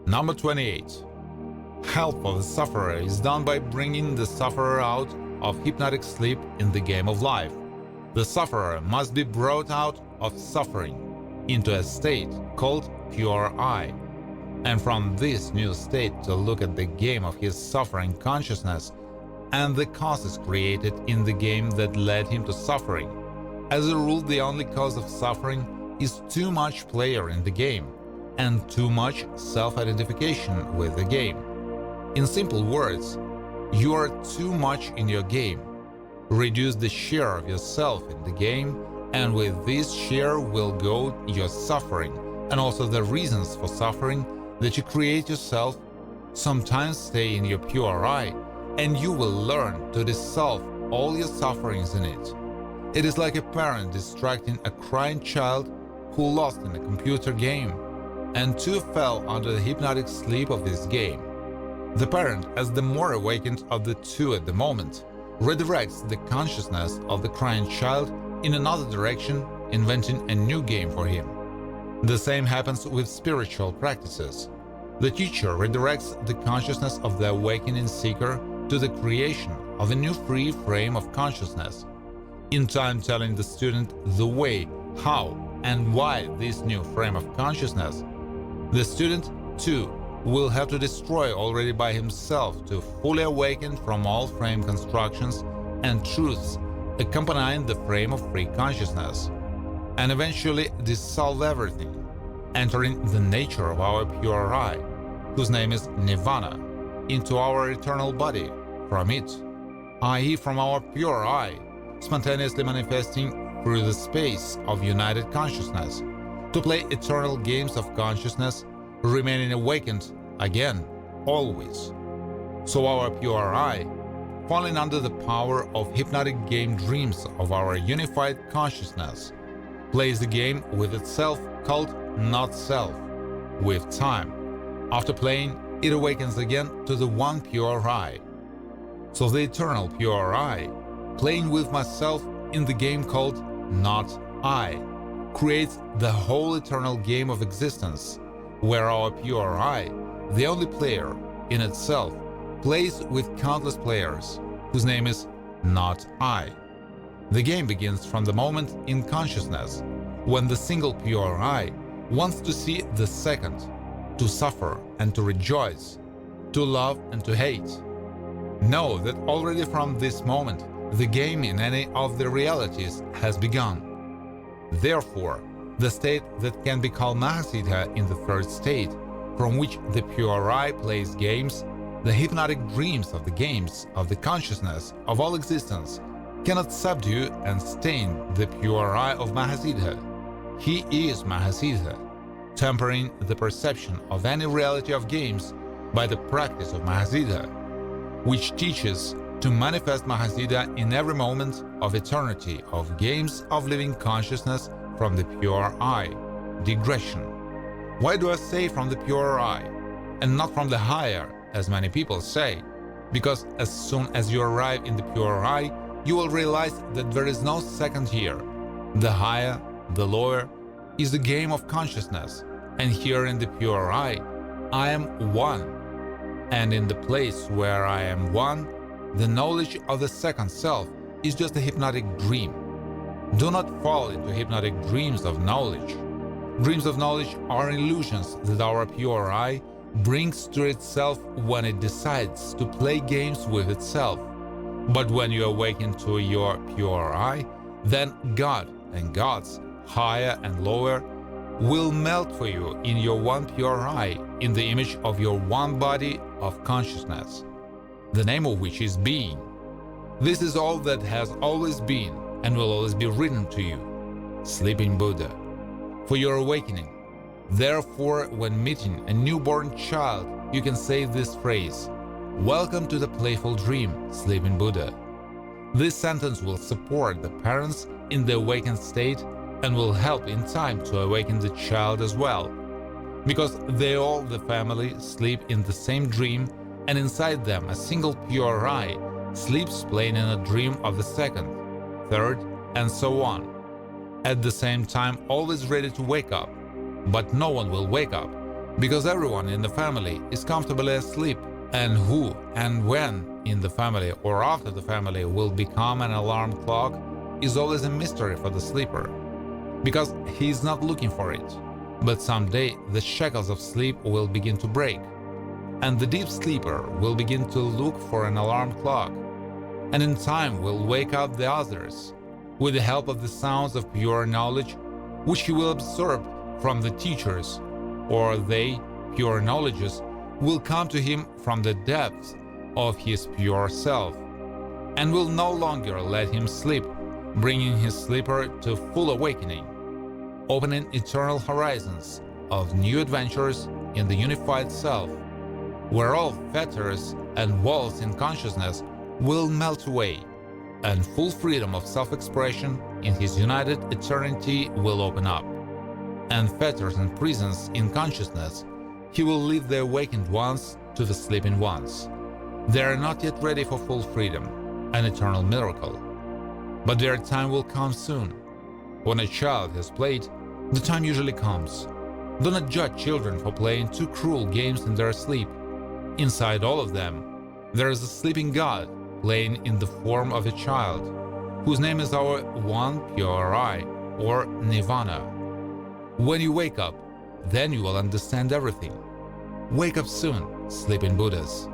Number 28. Help of the sufferer is done by bringing the sufferer out of hypnotic sleep in the game of life. The sufferer must be brought out of suffering into a state called pure I, and from this new state to look at the game of his suffering consciousness and the causes created in the game that led him to suffering. As a rule, the only cause of suffering is too much player in the game and too much self-identification with the game. In simple words, you are too much in your game. Reduce the share of yourself in the game, and with this share will go your suffering and also the reasons for suffering that you create yourself. Sometimes stay in your pure I, and you will learn to dissolve all your sufferings in it. It is like a parent distracting a crying child who lost in a computer game and too fell under the hypnotic sleep of this game. The parent, as the more awakened of the two at the moment, redirects the consciousness of the crying child in another direction, inventing a new game for him. The same happens with spiritual practices. The teacher redirects the consciousness of the awakening seeker to the creation of a new free frame of consciousness, in time telling the student the way, how, and why this new frame of consciousness. The student, too, will have to destroy already by himself to fully awaken from all frame constructions and truths accompanying the frame of free consciousness, and eventually dissolve everything, entering the nature of our pure I, whose name is Nirvana, into our eternal body from it, i.e. from our pure I, spontaneously manifesting through the space of united consciousness, to play eternal games of consciousness, remaining awakened again, always. So our pure I, falling under the power of hypnotic game dreams of our unified consciousness, plays the game with itself called not self. With time, after playing, it awakens again to the one pure I. So the eternal pure I, playing with myself in the game called not I, creates the whole eternal game of existence, where our pure I, the only player in itself, plays with countless players, whose name is not I. The game begins from the moment in consciousness, when the single pure I wants to see the second, to suffer and to rejoice, to love and to hate. Know that already from this moment, the game in any of the realities has begun. Therefore, the state that can be called Mahasiddha in the third state, from which the pure I plays games, the hypnotic dreams of the games of the consciousness of all existence, cannot subdue and stain the pure I of Mahasiddha. He is Mahasiddha, tempering the perception of any reality of games by the practice of Mahasiddha, which teaches to manifest Mahasiddha in every moment of eternity of games of living consciousness from the pure I, digression. Why do I say from the pure I, and not from the higher, as many people say? Because as soon as you arrive in the pure I, you will realize that there is no second here. The higher, the lower, is the game of consciousness, and here in the pure I am one. And in the place where I am one, the knowledge of the second self is just a hypnotic dream. Do not fall into hypnotic dreams of knowledge. Dreams of knowledge are illusions that our pure I brings to itself when it decides to play games with itself. But when you awaken to your pure I, then God and gods, higher and lower, will melt for you in your one pure I, in the image of your one body of consciousness, the name of which is being. This is all that has always been and will always be written to you, sleeping Buddha, for your awakening. Therefore, when meeting a newborn child, you can say this phrase, "Welcome to the playful dream, sleeping Buddha." This sentence will support the parents in the awakened state and will help in time to awaken the child as well, because they all, the family, sleep in the same dream, and inside them a single pure I sleeps playing in a dream of the second, third, and so on, at the same time always ready to wake up. But no one will wake up because everyone in the family is comfortably asleep, and who and when in the family or after the family will become an alarm clock is always a mystery for the sleeper, because he is not looking for it. But someday the shackles of sleep will begin to break, and the deep sleeper will begin to look for an alarm clock, and in time will wake up the others with the help of the sounds of pure knowledge which he will absorb from the teachers, or they, pure knowledges, will come to him from the depths of his pure self, and will no longer let him sleep, bringing his sleeper to full awakening, opening eternal horizons of new adventures in the unified self, where all fetters and walls in consciousness will melt away, and full freedom of self-expression in his united eternity will open up. And fetters and prisons in consciousness, he will leave the awakened ones to the sleeping ones. They are not yet ready for full freedom, an eternal miracle. But their time will come soon. When a child has played, the time usually comes. Do not judge children for playing too cruel games in their sleep. Inside all of them, there is a sleeping God playing in the form of a child, whose name is our One Pure I, or Nirvana. When you wake up, then you will understand everything. Wake up soon, sleeping Buddhas.